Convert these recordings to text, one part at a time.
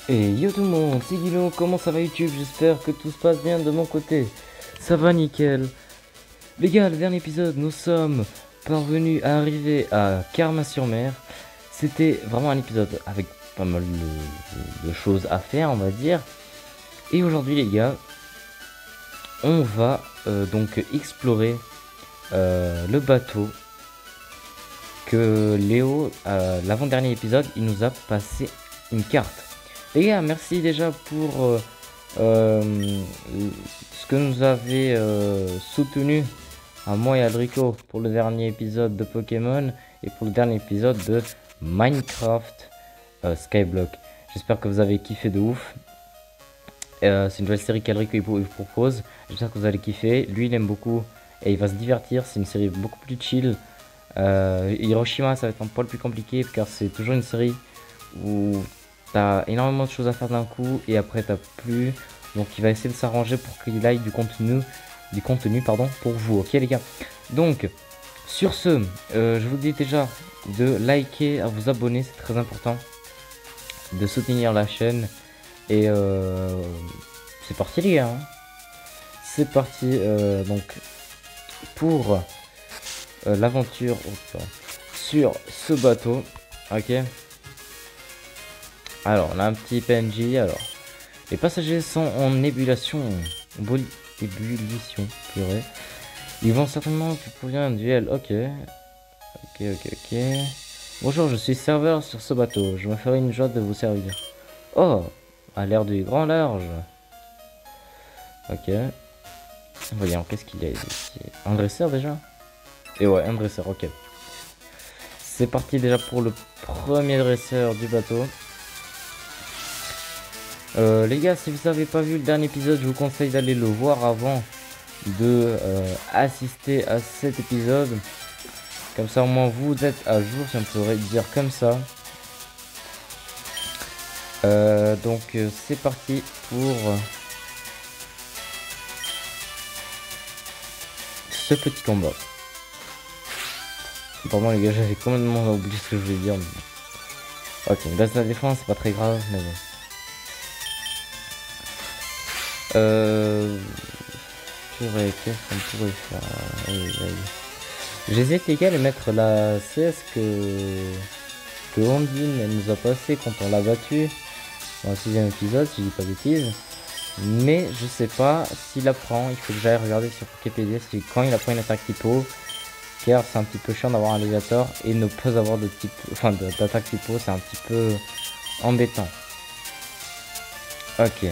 Et yo tout le monde, c'est Guilo, comment ça va YouTube? J'espère que tout se passe bien de mon côté. Ça va nickel. Les gars, le dernier épisode, nous sommes parvenus à arriver à Carmin-sur-Mer. C'était vraiment un épisode avec pas mal de choses à faire, on va dire. Et aujourd'hui les gars, on va donc explorer le bateau que Léo, l'avant-dernier épisode, il nous a passé une carte. Les gars, merci déjà pour ce que nous avez soutenu à moi et à Drico pour le dernier épisode de Pokémon et pour le dernier épisode de Minecraft Skyblock. J'espère que vous avez kiffé de ouf. C'est une nouvelle série qu'Alrico il propose. J'espère que vous allez kiffer. Lui il aime beaucoup et il va se divertir. C'est une série beaucoup plus chill. Hiroshima ça va être un poil plus compliqué car c'est toujours une série où t'as énormément de choses à faire d'un coup et après t'as plus. Donc il va essayer de s'arranger pour qu'il aille du contenu pardon, pour vous. Ok les gars. Donc sur ce, je vous dis déjà de liker, à vous abonner, c'est très important. De soutenir la chaîne. Et c'est parti les gars. C'est parti donc pour l'aventure sur ce bateau. Ok. Alors on a un petit PNJ. Alors les passagers sont en ébullition. Ébullition, purée. Ils vont certainement pour un duel. Ok. Ok. Bonjour, je suis serveur sur ce bateau. Je me ferai une joie de vous servir. Oh, à l'air du grand large. Ok. Voyons, qu'est-ce qu'il y a ici? Un dresseur déjà? Et ouais, un dresseur, ok. C'est parti déjà pour le premier dresseur du bateau. Les gars, si vous n'avez pas vu le dernier épisode, je vous conseille d'aller le voir avant de assister à cet épisode. Comme ça, au moins, vous êtes à jour, si on pourrait dire comme ça. Donc, c'est parti pour ce petit combat. Pardon les gars, j'avais complètement oublié ce que je voulais dire. Mais... ok, baisse la défense, c'est pas très grave, mais bon. Purée, qu'est-ce qu'on pourrait faire? J'hésite les gars de mettre la CS que Ondine elle nous a passé quand on l'a battu dans le 6ème épisode, si je dis pas de bêtises. Mais je sais pas s'il apprend, il faut que j'aille regarder sur Wikipédia si quand il apprend une attaque typo. Car c'est un petit peu chiant d'avoir un légator et ne pas avoir de type, enfin d'attaque typo, c'est un petit peu embêtant. Ok.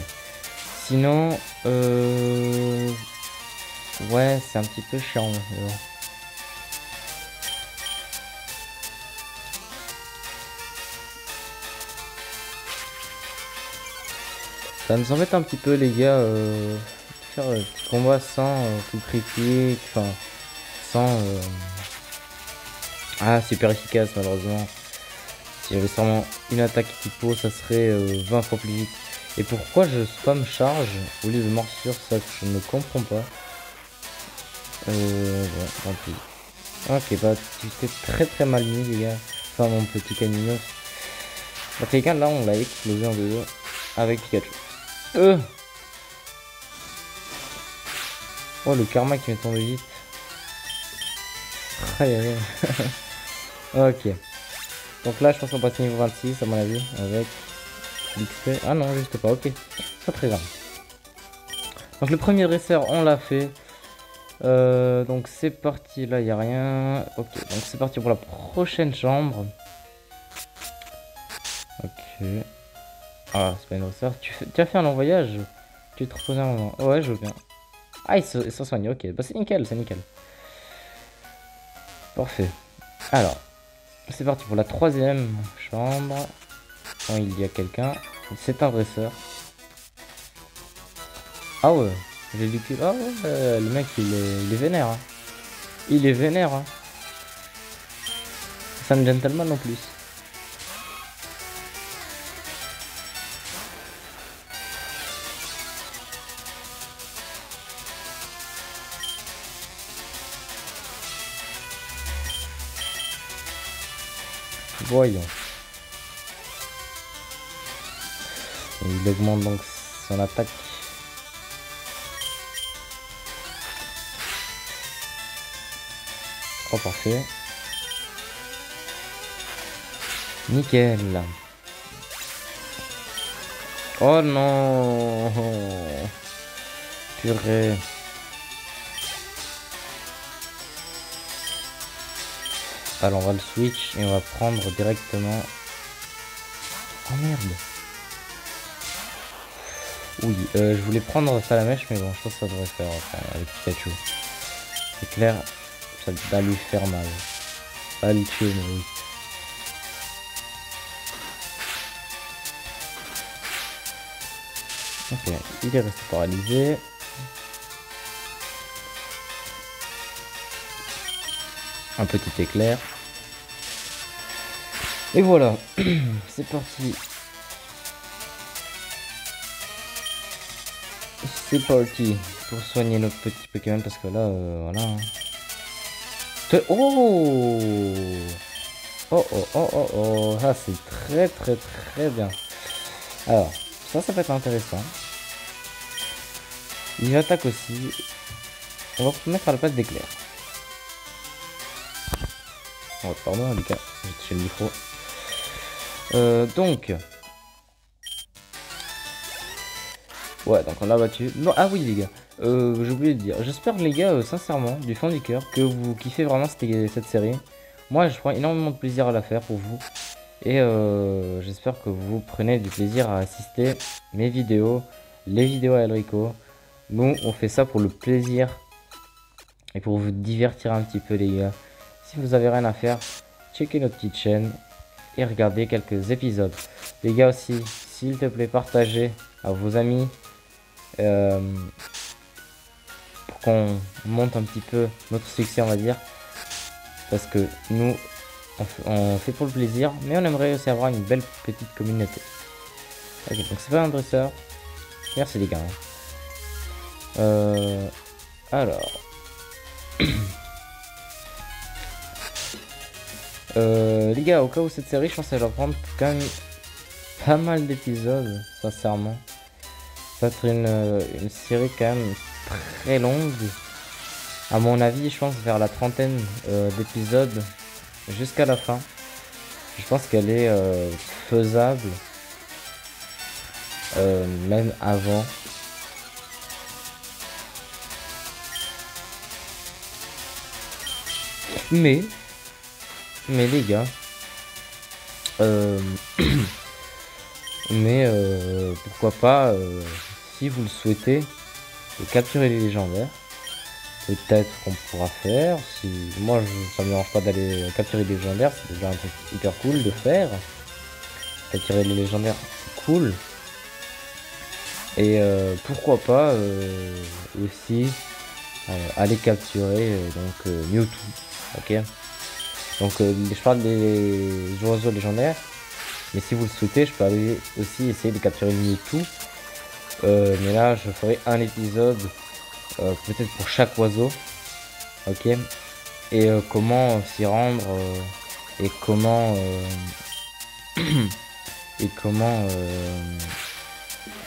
Sinon, ouais, c'est un petit peu chiant. Ça nous embête un petit peu les gars, faire un petit combat sans tout critique, enfin sans super efficace malheureusement. Si j'avais sûrement une attaque typo, ça serait 20 fois plus vite. Et pourquoi je spam charge au lieu de morsure, ça que je ne comprends pas. Bon, tant pis. Ok, bah tu t'es très mal mis les gars. Enfin mon petit caninos. Donc les gars là on l'a explosé en deux avec Pikachu. Oh le karma qui m'est tombé vite. Aïe. Ok. Donc là je pense qu'on passe niveau 26 à mon avis avec l'XP. Ah non juste pas, ok. C'est pas très grave. Donc le premier dresseur on l'a fait. Donc c'est parti, là il n'y a rien. Ok, donc c'est parti pour la prochaine chambre. Ok. Ah, c'est pas une dresseur. Tu as fait un long voyage? Tu te reposes un moment. Ouais, je veux bien. Ah, il se soigne, ok. Bah c'est nickel, c'est nickel. Parfait. Alors, c'est parti pour la troisième chambre. Quand il y a quelqu'un. C'est un dresseur. Ah ouais, j'ai du cul. Ah ouais, le mec il est vénère. Hein. Il est vénère. Hein. C'est un gentleman en plus. Voyons. Et il augmente donc son attaque. Oh parfait. Nickel. Oh non. Purée. Alors on va le switch et on va prendre directement... Oh merde. Oui, je voulais prendre Salamèche, mais bon, je pense que ça devrait faire enfin, avec Pikachu. C'est clair, ça va lui faire mal. Ça va lui tuer, mais oui. Ok, il est resté paralysé. Un petit éclair. Et voilà, c'est parti. C'est parti pour soigner notre petit Pokémon parce que là, voilà. Oh oh oh oh oh oh, ça c'est très bien. Alors, ça peut être intéressant. Il attaque aussi. On va mettre à la place d'éclair. Oh, pardon les gars, j'ai touché le micro. Donc. Ouais, donc on l'a battu. Non, ah oui les gars, j'ai oublié de dire. J'espère les gars, sincèrement, du fond du cœur, que vous kiffez vraiment cette série. Moi, je prends énormément de plaisir à la faire pour vous. Et j'espère que vous prenez du plaisir à assister mes vidéos, les vidéos à Elrico. Nous, on fait ça pour le plaisir et pour vous divertir un petit peu les gars. Si vous avez rien à faire, checkez notre petite chaîne et regardez quelques épisodes. Les gars aussi, s'il te plaît, partagez à vos amis pour qu'on monte un petit peu notre succès, on va dire. Parce que nous, on fait pour le plaisir, mais on aimerait aussi avoir une belle petite communauté. Ok, donc c'est pas un dresseur. Merci les gars. Alors. Les gars, au cas où cette série, je pense qu'elle va prendre quand même pas mal d'épisodes, sincèrement. Ça va être une série quand même très longue. À mon avis, je pense vers la trentaine d'épisodes jusqu'à la fin. Je pense qu'elle est faisable. Même avant. Mais les gars, mais pourquoi pas, si vous le souhaitez, de capturer les légendaires. Peut-être qu'on pourra faire. Si moi, ça me dérange pas d'aller capturer les légendaires, c'est déjà un truc hyper cool de faire. Capturer les légendaires, c'est cool. Et pourquoi pas aussi aller capturer donc Mewtwo. Ok. Donc je parle des oiseaux légendaires, mais si vous le souhaitez, je peux aller aussi essayer de capturer Mewtwo. Mais là, je ferai un épisode peut-être pour chaque oiseau. Ok. Et comment s'y rendre et comment et comment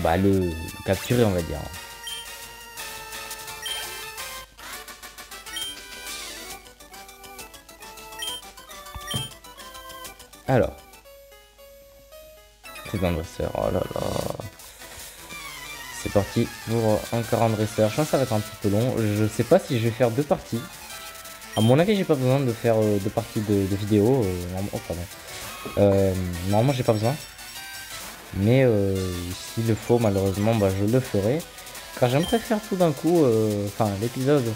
bah, le capturer, on va dire. Alors, c'est un dresseur, oh là là. C'est parti pour encore un dresseur. Je pense que ça va être un petit peu long. Je sais pas si je vais faire deux parties. À mon avis, j'ai pas besoin de faire deux parties de vidéo. Oh, pardon. Normalement, j'ai pas besoin. Mais s'il le faut, malheureusement, bah, je le ferai. Car j'aimerais faire tout d'un coup, enfin, l'épisode.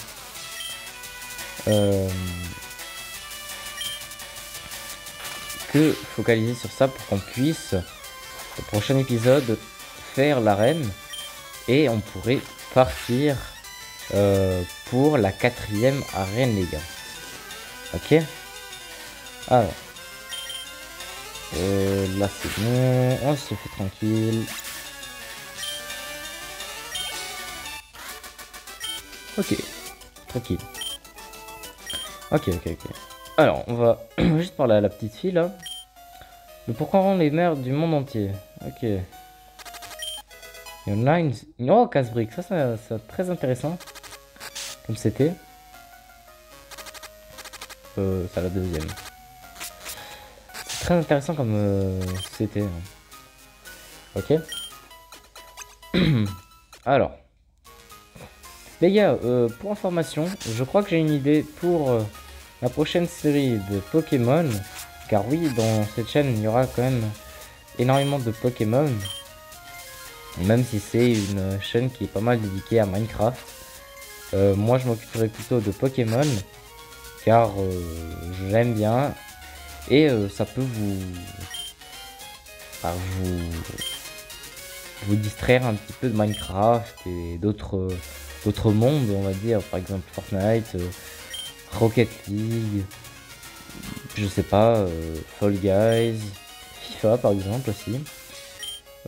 Que focaliser sur ça pour qu'on puisse, au prochain épisode, faire l'arène. Et on pourrait partir pour la 4e arène, les gars. Ok. Alors. Là, c'est bon. On se fait tranquille. Ok. Tranquille. Ok. Alors, on va juste parler à la petite fille, là. Mais pourquoi rendre les mères du monde entier? Ok. Il y en a Oh, casse-brique, ça c'est très intéressant. Comme c'était. C'est la deuxième. C'est très intéressant comme c'était. Ok. Alors. Les gars, pour information, je crois que j'ai une idée pour la prochaine série de Pokémon. Car oui, dans cette chaîne, il y aura quand même énormément de Pokémon. Même si c'est une chaîne qui est pas mal dédiée à Minecraft. Moi, je m'occuperai plutôt de Pokémon. Car j'aime bien. Et ça peut enfin, vous distraire un petit peu de Minecraft et d'autres mondes, on va dire. Par exemple Fortnite, Rocket League, je sais pas, Fall Guys, FIFA par exemple aussi.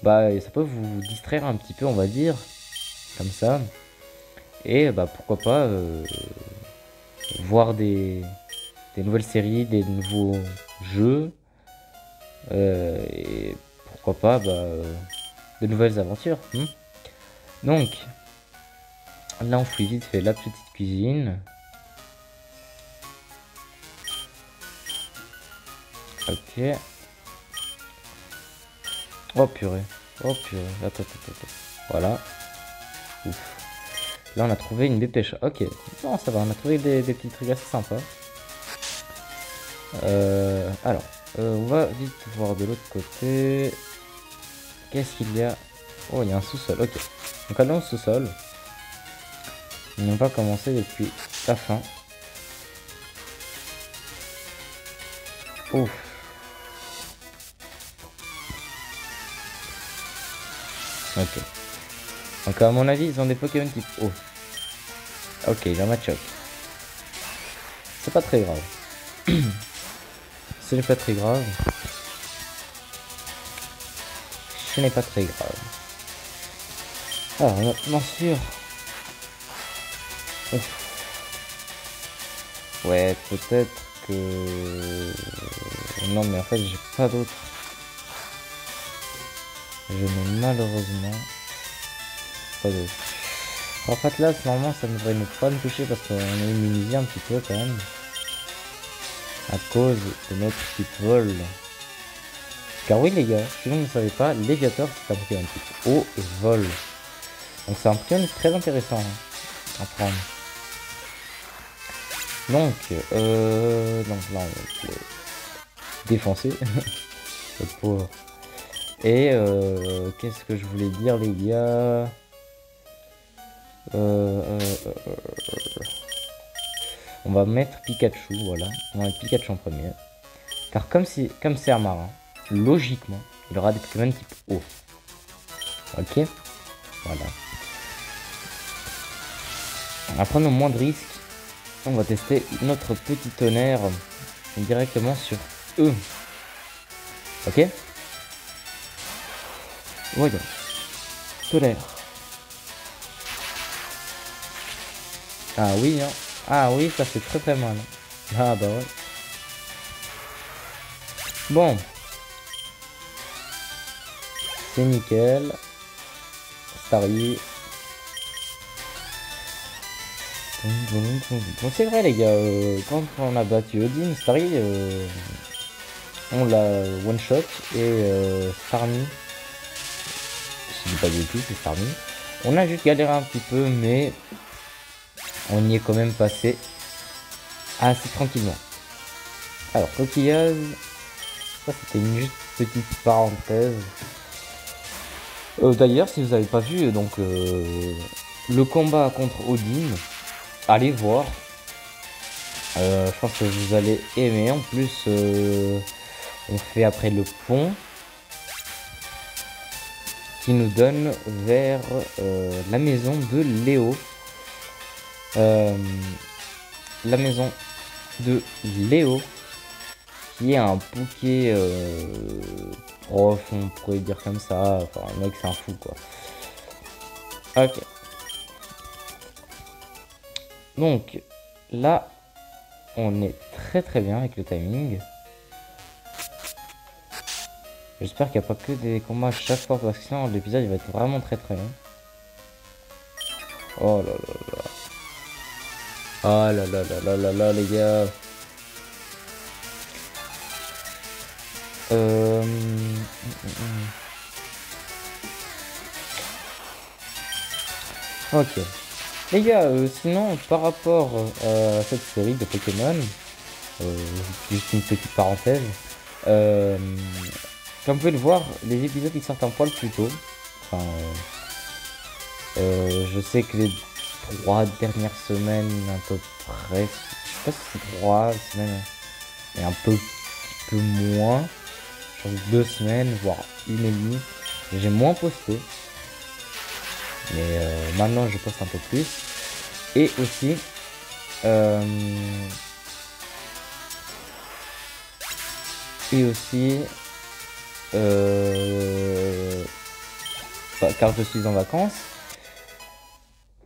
Bah ça peut vous distraire un petit peu, on va dire, comme ça. Et bah pourquoi pas voir des nouvelles séries, des nouveaux jeux. Et pourquoi pas bah, de nouvelles aventures. Donc là on fait vite fait la petite cuisine. Ok. Oh purée. Oh purée. Attends. Voilà. Ouf. Là on a trouvé une dépêche. Ok. Non ça va, on a trouvé des petits trucs assez sympas. Alors. On va vite voir de l'autre côté. Qu'est-ce qu'il y a? Oh il y a un sous-sol. Ok. Donc allons au sous-sol. On va commencer depuis la fin. Ouf. Ok. Donc à mon avis, ils ont des Pokémon type eau. Ok, il a Machoke. C'est pas très grave. Ce n'est pas très grave. Ce n'est pas très grave. Alors maintenant sur... Ouf. Ouais, peut-être que... Non mais en fait j'ai pas d'autre. Je n'ai malheureusement pas d'autre. En fait là, normalement ça ne devrait pas me toucher parce qu'on est immunisé un petit peu quand même. À cause de notre type vol. Car oui les gars, si vous ne savez pas, Léviator c'est un Pokémon type eau et vol. Donc c'est un Pokémon très intéressant à prendre. Donc là on va le défoncer. Le pauvre. Et qu'est-ce que je voulais dire les gars, on va mettre Pikachu, voilà. On va mettre Pikachu en premier. Car comme c'est un marin, logiquement, il aura des Pokémon type eau. Ok. Voilà. À prendre au moins de risques, on va tester notre petit tonnerre directement sur eux. Ok. Voyons. Tonnerre. Ah oui, hein. Ah oui, ça fait très très mal. Ah bah ouais. Bon. C'est nickel. Starry. Bon, c'est vrai les gars, quand on a battu Odin, Starry, on l'a one shot et Starmie, je dis pas du tout, c'est Starmie. On a juste galéré un petit peu, mais on y est quand même passé assez tranquillement. Alors, coquillage, ça c'était une juste petite parenthèse. D'ailleurs, si vous n'avez pas vu donc le combat contre Odin, allez voir. Je pense que vous allez aimer. En plus, on fait après le pont qui nous donne vers la maison de Léo. La maison de Léo, qui est un Poké prof, on pourrait dire comme ça. Enfin, le mec, c'est un fou quoi. Ok. Donc là, on est très très bien avec le timing. J'espère qu'il n'y a pas que des combats à chaque fois parce que sinon l'épisode il va être vraiment très très long. Oh là là là. Oh là là là là là là les gars. Ok. Les gars, sinon par rapport à cette série de Pokémon, juste une petite parenthèse. Comme vous pouvez le voir, les épisodes ils sortent un poil plus tôt. Enfin, je sais que les 3 dernières semaines, à peu près, je sais pas si c'est 3 semaines, mais un peu moins, genre 2 semaines, voire 1 et demie, j'ai moins posté. Mais maintenant je poste un peu plus. Et aussi, car je suis en vacances.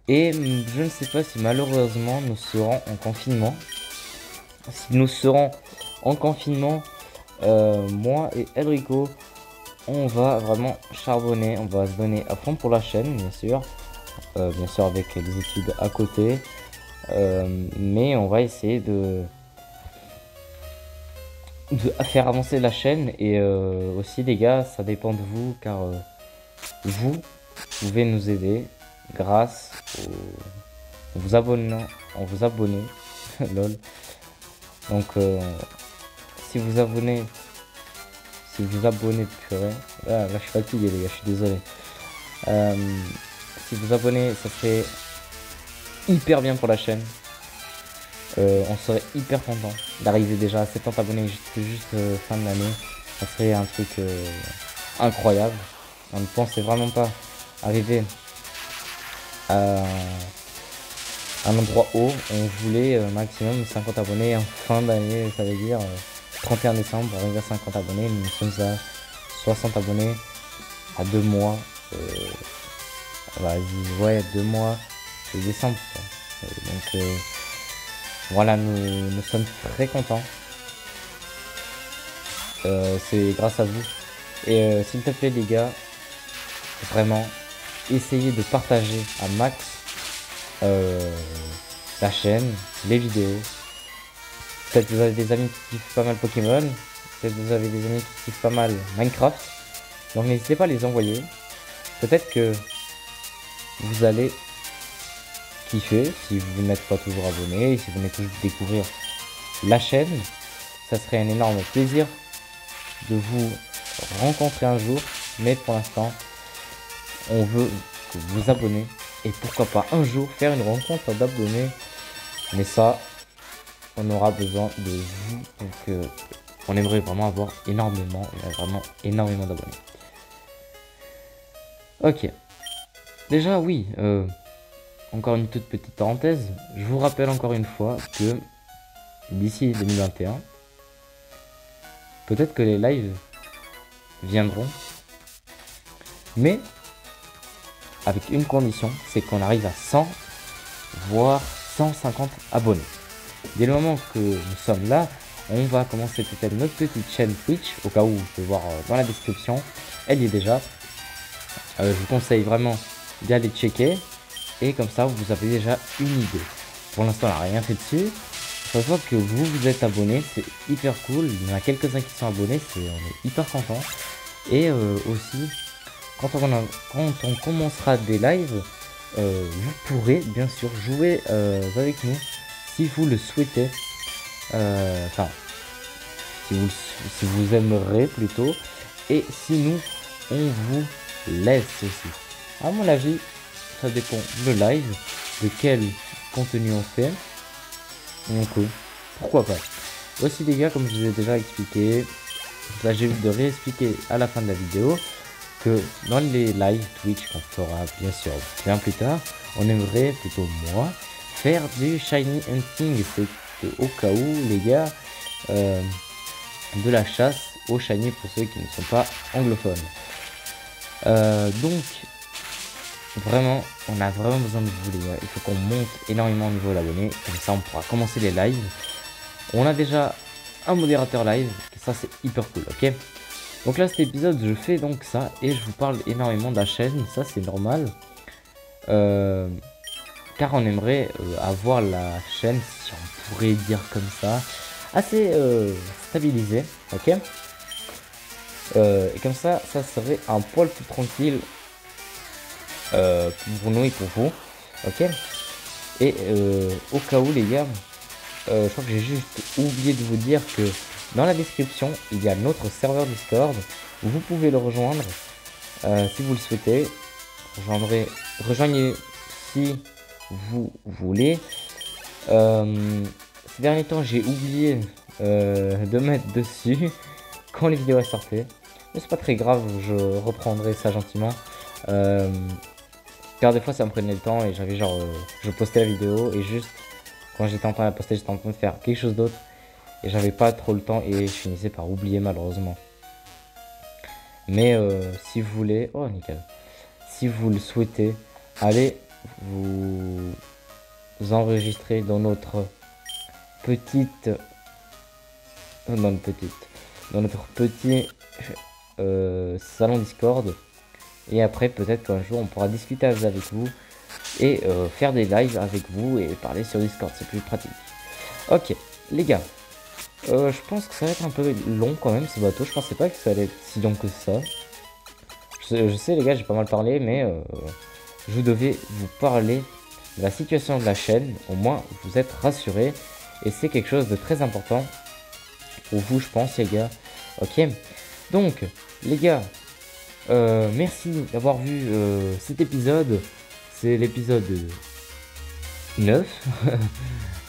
Et je ne sais pas si malheureusement nous serons en confinement. Si nous serons en confinement, moi et Elrico, on va vraiment charbonner. On va se donner à fond pour la chaîne, bien sûr. Bien sûr avec des études à côté. Mais on va essayer de faire avancer la chaîne. Et aussi les gars, ça dépend de vous. Car vous pouvez nous aider grâce en vous abonnant, lol. Donc si vous abonnez purée, là je suis fatigué les gars, je suis désolé. Si vous abonnez, ça serait hyper bien pour la chaîne. On serait hyper content d'arriver déjà à 70 abonnés juste fin de l'année. Ça serait un truc incroyable. On ne pensait vraiment pas arriver à un endroit haut. On voulait maximum 50 abonnés en fin d'année, ça veut dire 31 décembre, arriver à 50 abonnés. Nous sommes à 60 abonnés à 2 mois. Vas-y, ouais, 2 mois, c'est décembre. Donc voilà, nous sommes très contents. C'est grâce à vous. Et s'il te plaît les gars, vraiment, essayez de partager à max la chaîne, les vidéos. Peut-être vous avez des amis qui kiffent pas mal Pokémon, peut-être vous avez des amis qui kiffent pas mal Minecraft. Donc n'hésitez pas à les envoyer. Peut-être que vous allez kiffer si vous n'êtes pas toujours abonné, si vous venez toujours de découvrir la chaîne. Ça serait un énorme plaisir de vous rencontrer un jour, mais pour l'instant on veut que vous vous abonnez et pourquoi pas un jour faire une rencontre d'abonnés, mais ça on aura besoin de vous. Donc on aimerait vraiment avoir énormément d'abonnés. Ok, déjà oui, encore une toute petite parenthèse, je vous rappelle encore une fois que d'ici 2021, peut-être que les lives viendront, mais avec une condition, c'est qu'on arrive à 100 voire 150 abonnés. Dès le moment que nous sommes là, on va commencer peut-être notre petite chaîne Twitch, au cas où vous pouvez voir dans la description, elle y est déjà. Je vous conseille vraiment d'aller checker, et comme ça vous avez déjà une idée. Pour l'instant on n'a rien fait dessus. Chaque fois que vous êtes abonné, c'est hyper cool. Il y en a quelques-uns qui sont abonnés, on est hyper content. Et aussi, quand on commencera des lives, vous pourrez bien sûr jouer avec nous si vous le souhaitez. Enfin, si vous aimerez plutôt. Et si nous, on vous laisse aussi. À mon avis, ça dépend le live, de quel contenu on fait. Donc pourquoi pas. Aussi les gars, comme je vous ai déjà expliqué, là j'ai envie de réexpliquer à la fin de la vidéo que dans les lives Twitch qu'on fera bien sûr bien plus tard, on aimerait, plutôt moi, faire du shiny hunting. C'est au cas où les gars, de la chasse au shiny pour ceux qui ne sont pas anglophones. Donc vraiment, on a vraiment besoin de vous les gars. Il faut qu'on monte énormément au niveau d'abonnés. Comme ça on pourra commencer les lives. On a déjà un modérateur live, et ça c'est hyper cool, ok. Donc là cet épisode je fais donc ça et je vous parle énormément de la chaîne, ça c'est normal. Car on aimerait avoir la chaîne, si on pourrait dire comme ça, assez stabilisée, ok. Et comme ça serait un poil plus tranquille pour nous et pour vous, ok. Et au cas où les gars, je crois que j'ai juste oublié de vous dire que dans la description il y a notre serveur Discord où vous pouvez le rejoindre si vous le souhaitez. Rejoignez si vous voulez. Ces derniers temps j'ai oublié de mettre dessus quand les vidéos sortaient, mais c'est pas très grave, je reprendrai ça gentiment, car des fois ça me prenait le temps et j'avais genre je postais la vidéo et juste quand j'étais en train de la poster j'étais en train de faire quelque chose d'autre et j'avais pas trop le temps et je finissais par oublier malheureusement. Mais si vous voulez, oh nickel, si vous le souhaitez, allez vous enregistrer dans notre petite, dans notre petit salon Discord. Et après peut-être qu'un jour on pourra discuter avec vous et faire des lives avec vous et parler sur Discord, c'est plus pratique. Ok les gars, je pense que ça va être un peu long quand même ce bateau, je pensais pas que ça allait être si long que ça. Je sais les gars, j'ai pas mal parlé, mais je devais vous parler de la situation de la chaîne, au moins vous êtes rassurés, et c'est quelque chose de très important pour vous je pense les gars, ok. Donc les gars, merci d'avoir vu cet épisode, c'est l'épisode 9,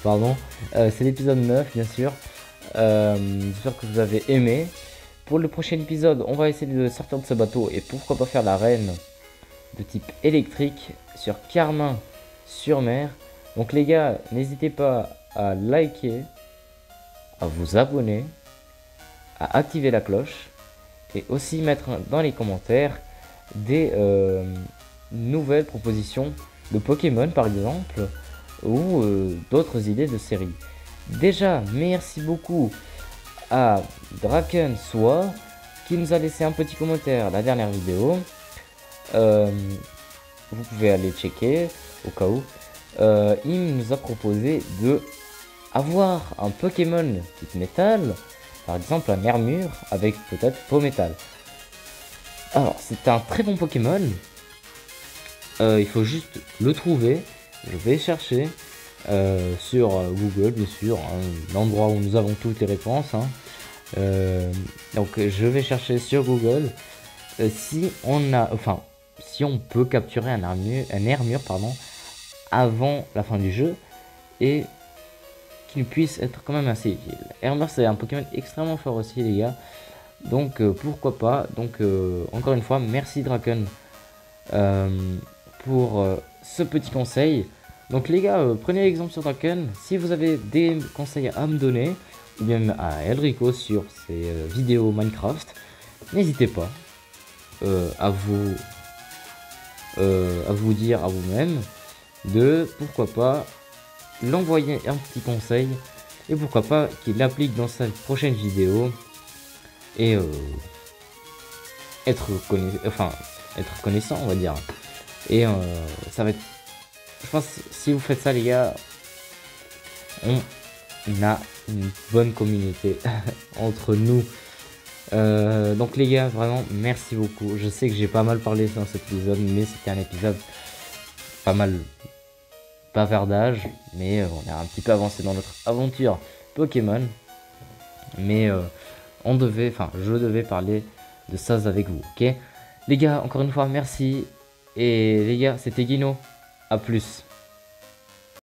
pardon, c'est l'épisode 9 bien sûr, j'espère que vous avez aimé. Pour le prochain épisode, on va essayer de sortir de ce bateau et pourquoi pas faire l'arène de type électrique sur Carmin-sur-Mer. Donc les gars, n'hésitez pas à liker, à vous abonner, à activer la cloche et aussi mettre dans les commentaires des nouvelles propositions de Pokémon par exemple ou d'autres idées de séries. Déjà, merci beaucoup à Drakensoi qui nous a laissé un petit commentaire la dernière vidéo. Vous pouvez aller checker au cas où. Il nous a proposé de avoir un Pokémon type métal, par exemple un Armure avec peut-être peau métal. Alors c'est un très bon Pokémon, il faut juste le trouver. Je vais chercher sur Google bien sûr, hein, l'endroit où nous avons toutes les réponses, hein. Donc je vais chercher sur Google si on peut capturer un armure pardon, avant la fin du jeu et qu'il puisse être quand même assez utile. Armure c'est un Pokémon extrêmement fort aussi les gars, donc pourquoi pas. Donc encore une fois merci Draken pour ce petit conseil. Donc les gars, prenez l'exemple sur Draken. Si vous avez des conseils à me donner ou bien à Elrico sur ses vidéos Minecraft, n'hésitez pas à vous dire à vous-même de pourquoi pas l'envoyer un petit conseil et pourquoi pas qu'il l'applique dans sa prochaine vidéo et être connaissant on va dire. Et ça va être, je pense, si vous faites ça les gars, on a une bonne communauté entre nous. Donc les gars, vraiment merci beaucoup. Je sais que j'ai pas mal parlé dans cet épisode, mais c'était un épisode pas mal bavardage, mais on a un petit peu avancé dans notre aventure Pokémon. Mais je devais parler de ça avec vous, ok les gars. Encore une fois merci. Et les gars, c'était Guino, à plus.